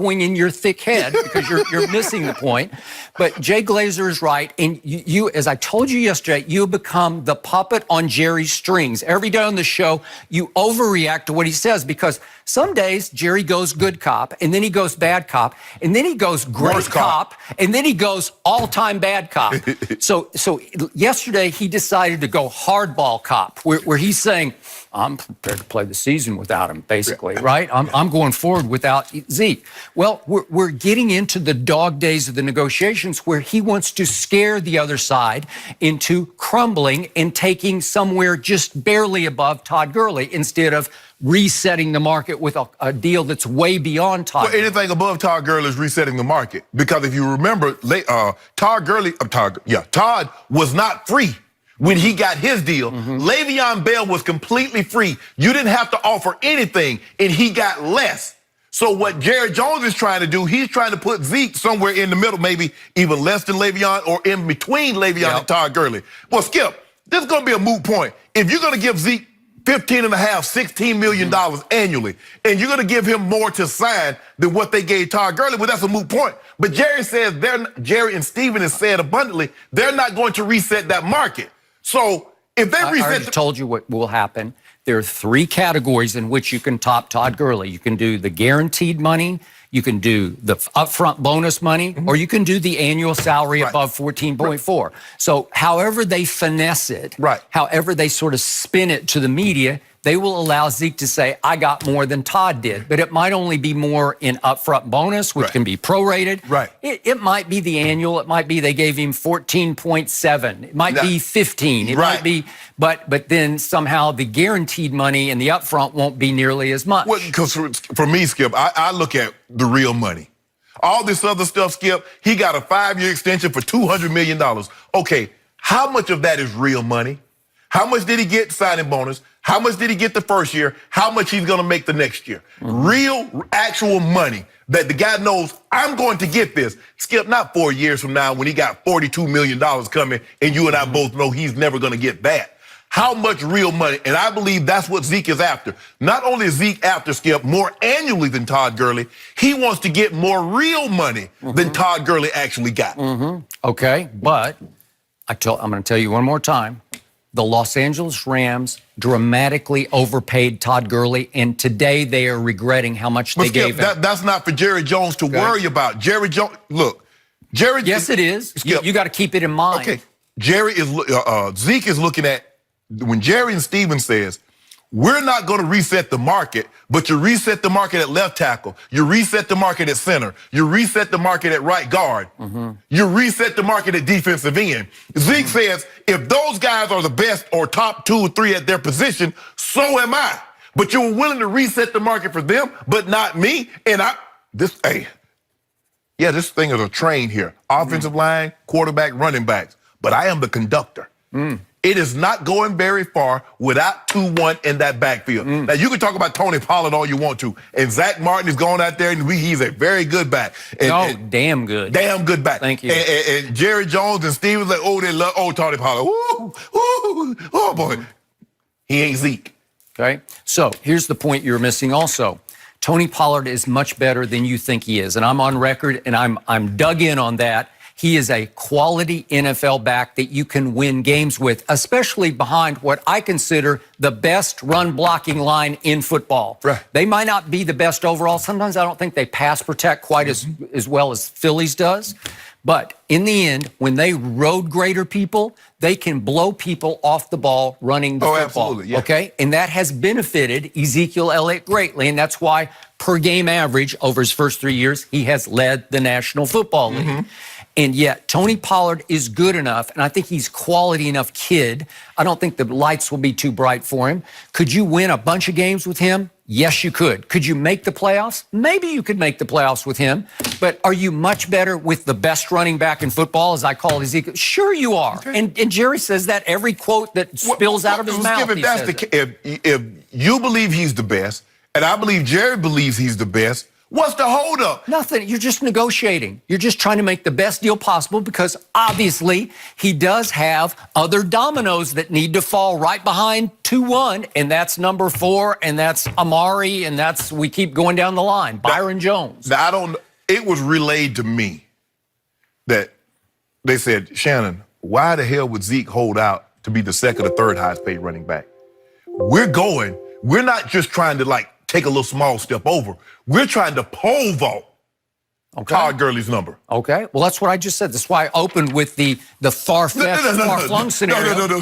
going in your thick head because you're missing the point. But Jay Glazer is right. And you, as I told you yesterday, you become the puppet on Jerry's strings. Every day on the show, you overreact to what he says because some days Jerry goes good cop, and then he goes bad cop, and then he goes great cop, and then he goes all-time bad cop. So yesterday he decided to go hardball cop, where he's saying, I'm prepared to play the season without him, basically, right? I'm going forward without Zeke. Well, we're getting into the dog days of the negotiations where he wants to scare the other side into crumbling and taking somewhere just barely above Todd Gurley instead of resetting the market with a deal that's way beyond Todd. Well, anything above Todd Gurley is resetting the market because if you remember, Todd was not free when he got his deal. Le'Veon Bell was completely free. You didn't have to offer anything, and he got less. So what Jerry Jones is trying to do, he's trying to put Zeke somewhere in the middle, maybe even less than Le'Veon or in between Le'Veon and Todd Gurley. Well, Skip, this is going to be a moot point. If you're going to give Zeke $15.5, $16 million annually, and you're going to give him more to sign than what they gave Todd Gurley, well, that's a moot point. But Jerry says, Jerry and Steven has said abundantly, they're not going to reset that market. So if they reset... I already told you what will happen. There are 3 categories in which you can top Todd Gurley. You can do the guaranteed money, you can do the upfront bonus money, or you can do the annual salary above 14.4. So however they finesse it, however they sort of spin it to the media, they will allow Zeke to say, I got more than Todd did. But it might only be more in upfront bonus, which can be prorated. It might be the annual. It might be they gave him 14.7. It might be 15. It might be, but then somehow the guaranteed money and the upfront won't be nearly as much. Well, because for me, Skip, I look at the real money. All this other stuff, Skip, he got a 5-year extension for $200 million. Okay, how much of that is real money? How much did he get signing bonus? How much did he get the first year? How much he's going to make the next year? Real, actual money that the guy knows, I'm going to get this. Skip, not 4 years from now when he got $42 million coming and you and I both know he's never going to get that. How much real money? And I believe that's what Zeke is after. Not only is Zeke after, Skip, more annually than Todd Gurley, he wants to get more real money than Todd Gurley actually got. Okay, but I'm going to tell you one more time. The Los Angeles Rams dramatically overpaid Todd Gurley, and today they are regretting how much they gave him. That's not for Jerry Jones to worry about. Jerry Jones, look, Jerry. Yes, it is. You got to keep it in mind. Okay, Zeke is looking at when Jerry and Steven says, we're not going to reset the market, but you reset the market at left tackle. You reset the market at center. You reset the market at right guard. You reset the market at defensive end. Zeke says, if those guys are the best or top 2 or 3 at their position, so am I. But you were willing to reset the market for them, but not me. And this thing is a train here. Offensive line, quarterback, running backs. But I am the conductor. It is not going very far without 2-1 in that backfield. Now, you can talk about Tony Pollard all you want to, and Zach Martin is going out there, and he's a very good back. Damn good. Damn good back. Thank you. And Jerry Jones and Steve was like, they love Tony Pollard. Oh, boy. He ain't Zeke. Okay? So here's the point you're missing also. Tony Pollard is much better than you think he is, and I'm on record, and I'm dug in on that. He is a quality NFL back that you can win games with, especially behind what I consider the best run blocking line in football. They might not be the best overall. Sometimes I don't think they pass protect quite as well as Phillies does. But in the end, when they road grader people, they can blow people off the ball running the football. Absolutely, Okay? And that has benefited Ezekiel Elliott greatly, and that's why per game average over his first 3 years, he has led the National Football League. And yet, Tony Pollard is good enough, and I think he's quality enough kid. I don't think the lights will be too bright for him. Could you win a bunch of games with him? Yes, you could. Could you make the playoffs? Maybe you could make the playoffs with him. But are you much better with the best running back in football, as I call Ezekiel? Sure you are. And Jerry says that every quote that spills out of his mouth, if you believe he's the best, and I believe Jerry believes he's the best, What's the holdup? Nothing. You're just negotiating. You're just trying to make the best deal possible because obviously he does have other dominoes that need to fall right behind 2-1, and that's number 4, and that's Amari, and we keep going down the line. Byron Jones. Now, it was relayed to me that they said, Shannon, why the hell would Zeke hold out to be the second or third highest paid running back? We're not just trying to take a little small step over. We're trying to pole vault Todd Gurley's number. Okay. Well, that's what I just said. That's why I opened with the far-fetched, far-flung scenario. No.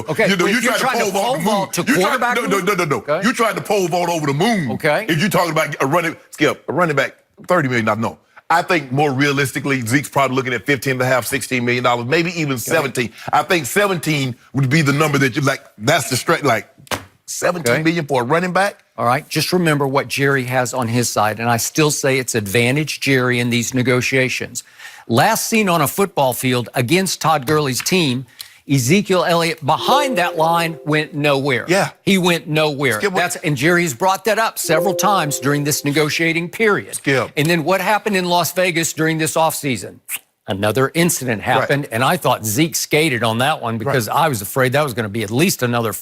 Okay. You're trying to pole vault to quarterback. No. Okay. You're trying to pole vault over the moon. Okay. If you're talking about a running back, $30 million. No. I think more realistically, Zeke's probably looking at $15.5, $16 million, maybe even 17. I think 17 would be the number that you're that's the straight, $17 million for a running back. All right, just remember what Jerry has on his side, and I still say it's advantage Jerry in these negotiations. Last seen on a football field against Todd Gurley's team, Ezekiel Elliott behind that line went nowhere. Yeah. He went nowhere. And Jerry's brought that up several times during this negotiating period. And then what happened in Las Vegas during this offseason? Another incident happened, and I thought Zeke skated on that one because I was afraid that was going to be at least another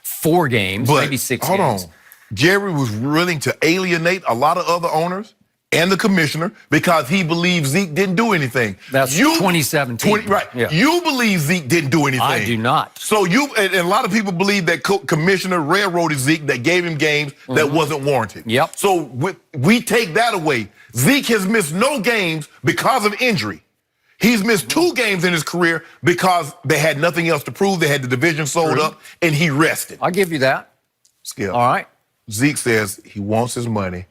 4 games, maybe 6 games. Hold on. Jerry was willing to alienate a lot of other owners and the commissioner because he believed Zeke didn't do anything. That's 2017. Yeah. You believe Zeke didn't do anything. I do not. So and a lot of people believe that commissioner railroaded Zeke, that gave him games that wasn't warranted. Yep. So we take that away. Zeke has missed no games because of injury. He's missed 2 games in his career because they had nothing else to prove. They had the division sold up, and he rested. I'll give you that. Skip. All right. Zeke says he wants his money.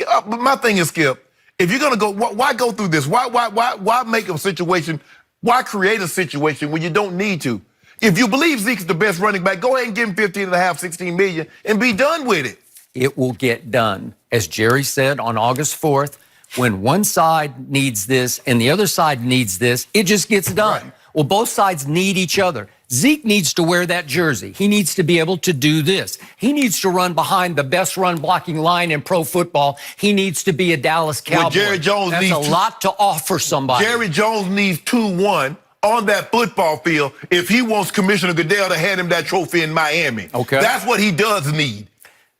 But my thing is, Skip, if you're going to go, why go through this? Why make a situation, why create a situation when you don't need to? If you believe Zeke's the best running back, go ahead and give him $15.5, $16 million and be done with it. It will get done. As Jerry said on August 4th, when one side needs this and the other side needs this, it just gets done. Right. Well, both sides need each other. Zeke needs to wear that jersey. He needs to be able to do this. He needs to run behind the best run blocking line in pro football. He needs to be a Dallas Cowboy. Well, Jerry Jones That's a lot to offer somebody. Jerry Jones needs 2-1 on that football field if he wants Commissioner Goodell to hand him that trophy in Miami. Okay. That's what he does need.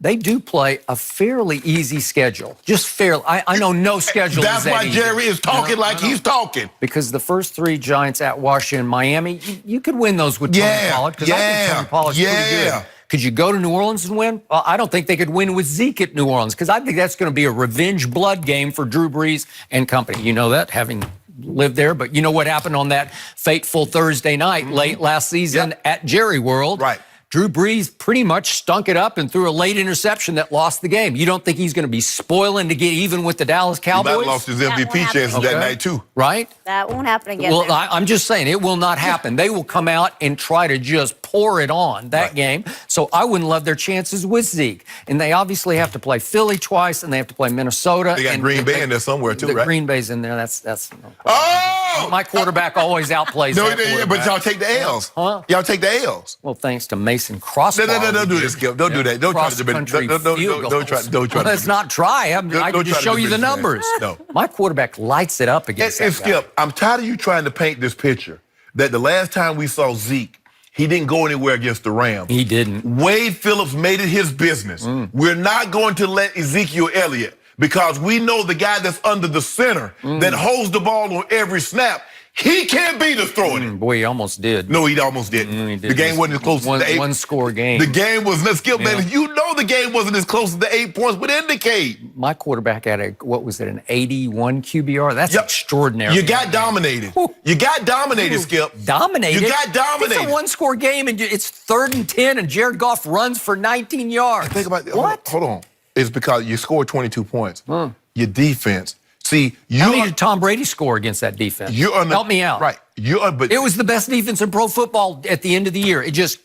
They do play a fairly easy schedule. Just fairly. I know no schedule That's is that why easy. Jerry is talking like he's talking. Because the first 3 Giants at Washington, Miami, you could win those with Tony Pollard. Because I think Tony Pollard's pretty good. Could you go to New Orleans and win? Well, I don't think they could win with Zeke at New Orleans because I think that's going to be a revenge blood game for Drew Brees and company. You know that, having lived there. But you know what happened on that fateful Thursday night late last season at Jerry World? Right. Drew Brees pretty much stunk it up and threw a late interception that lost the game. You don't think he's going to be spoiling to get even with the Dallas Cowboys? He might have lost his MVP chances that night, too. Right? That won't happen again. Well, I'm just saying, it will not happen. They will come out and try to just pour it on that game. So I wouldn't love their chances with Zeke. And they obviously have to play Philly twice, and they have to play Minnesota. They got Green Bay in there somewhere, too, right? Green Bay's in there. That's Oh! My quarterback always outplays that quarterback. But y'all take the L's. Huh? Y'all take the L's. Well, thanks to Mason Crossbar. No, don't do this, Skip. Don't do that. Don't try to Don't try. Let's not try. I can just show you the numbers. No. My quarterback lights it up against that guy. Skip, I'm tired of you trying to paint this picture that the last time we saw Zeke, he didn't go anywhere against the Rams. He didn't. Wade Phillips made it his business. We're not going to let Ezekiel Elliott, because we know the guy that's under the center that holds the ball on every snap, he can't beat us throwing it. Boy, he almost did. No, he almost didn't. He did. The game wasn't as close as the 8. One-score game. The game was, Skip, man, you know the game wasn't as close as the 8 points would indicate. My quarterback had an 81 QBR? That's extraordinary. You got dominated. You got dominated, Skip. Dominated? You got dominated. It's a one-score game, and it's 3rd and 10, and Jared Goff runs for 19 yards. Think about it. What? Hold on. It's because you scored 22 points. Your defense. See, how many did Tom Brady score against that defense? Help me out. Right. But it was the best defense in pro football at the end of the year. It just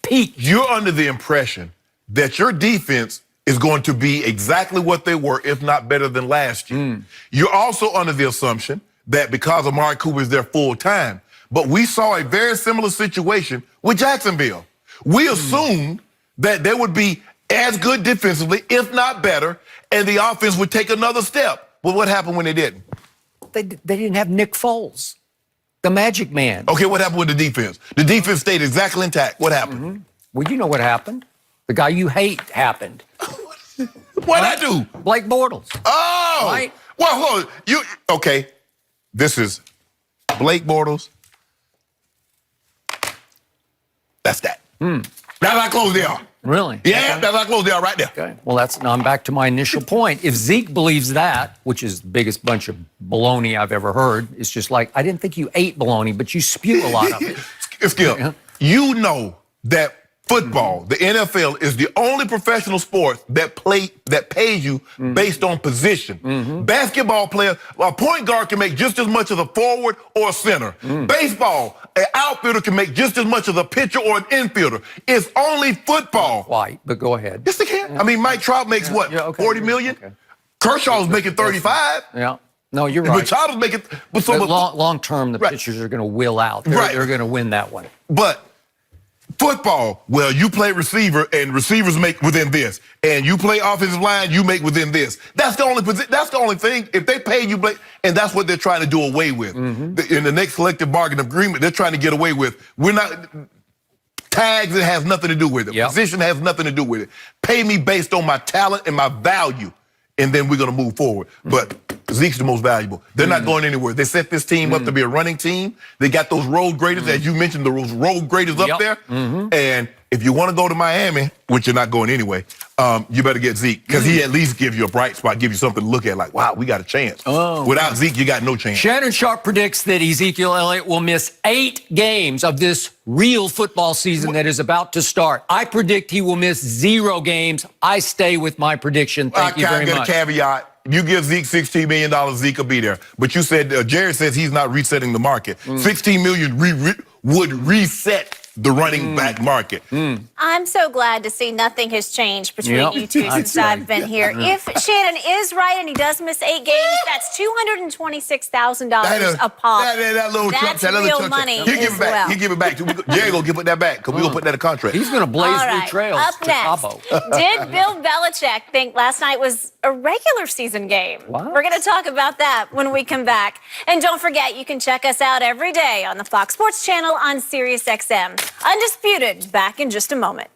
peaked. You're under the impression that your defense is going to be exactly what they were, if not better than last year. You're also under the assumption that because Amari Cooper is there full time, but we saw a very similar situation with Jacksonville. We assumed that there would be as good defensively, if not better, and the offense would take another step. Well, what happened when they didn't? They didn't have Nick Foles, the magic man. Okay, what happened with the defense? The defense stayed exactly intact. What happened? Mm-hmm. Well, you know what happened. The guy you hate happened. What'd I do? Blake Bortles. Oh! Right? Well, hold on. Okay, this is Blake Bortles. That's that. That's how close they are. Really? Yeah, Okay. that's how close they are right there. Okay. Well, now I'm back to my initial point. If Zeke believes that, which is the biggest bunch of baloney I've ever heard, it's just like, I didn't think you ate baloney, but you spew a lot of it. Skip, Yeah. you know that football, the NFL, is the only professional sport that pays you based on position. Basketball player, a point guard can make just as much as a forward or a center. Baseball, an outfielder can make just as much as a pitcher or an infielder. It's only football. Why? But go ahead. Yes, they can. I mean, Mike Trout makes what, Yeah, okay. 40 million? Okay. Kershaw's making 35. Yeah. No, you're right. Machado's making. But long term, the pitchers are going to will out. They're going to win that one. But football, well, you play receiver, and receivers make within this, and you play offensive line, you make within this. That's the only That's the only thing. If they pay you, and that's what they're trying to do away with. In the next collective bargaining agreement, they're trying to get away with. We're not. Tags, it has nothing to do with it. Yep. Position has nothing to do with it. Pay me based on my talent and my value, and then we're going to move forward. But Zeke's the most valuable. They're not going anywhere. They set this team up to be a running team. They got those road graders, as you mentioned, those road graders up there. And if you want to go to Miami, which you're not going anyway, you better get Zeke, because he at least give you a bright spot, give you something to look at, like, wow, we got a chance. Without Zeke, you got no chance. Shannon Sharp predicts that Ezekiel Elliott will miss 8 games of this real football season that is about to start. I predict he will miss 0 games. I stay with my prediction. Thank you very much. I got a caveat. You give Zeke $16 million, Zeke will be there. But you said, Jerry says he's not resetting the market. $16 million would reset the running back market. I'm so glad to see nothing has changed between you two since I've been here. If Shannon is right and he does miss 8 games, that's $226,000 a pop. That little That's chunk, real money He'll give as it back. well. He'll give it back. Jerry gonna give that back, because we're gonna put that in contract. He's going to blaze All new right, trails up to next. Cabo. Did Bill Belichick think last night was a regular season game? What? We're going to talk about that when we come back. And don't forget, you can check us out every day on the Fox Sports Channel on SiriusXM. Undisputed, back in just a moment.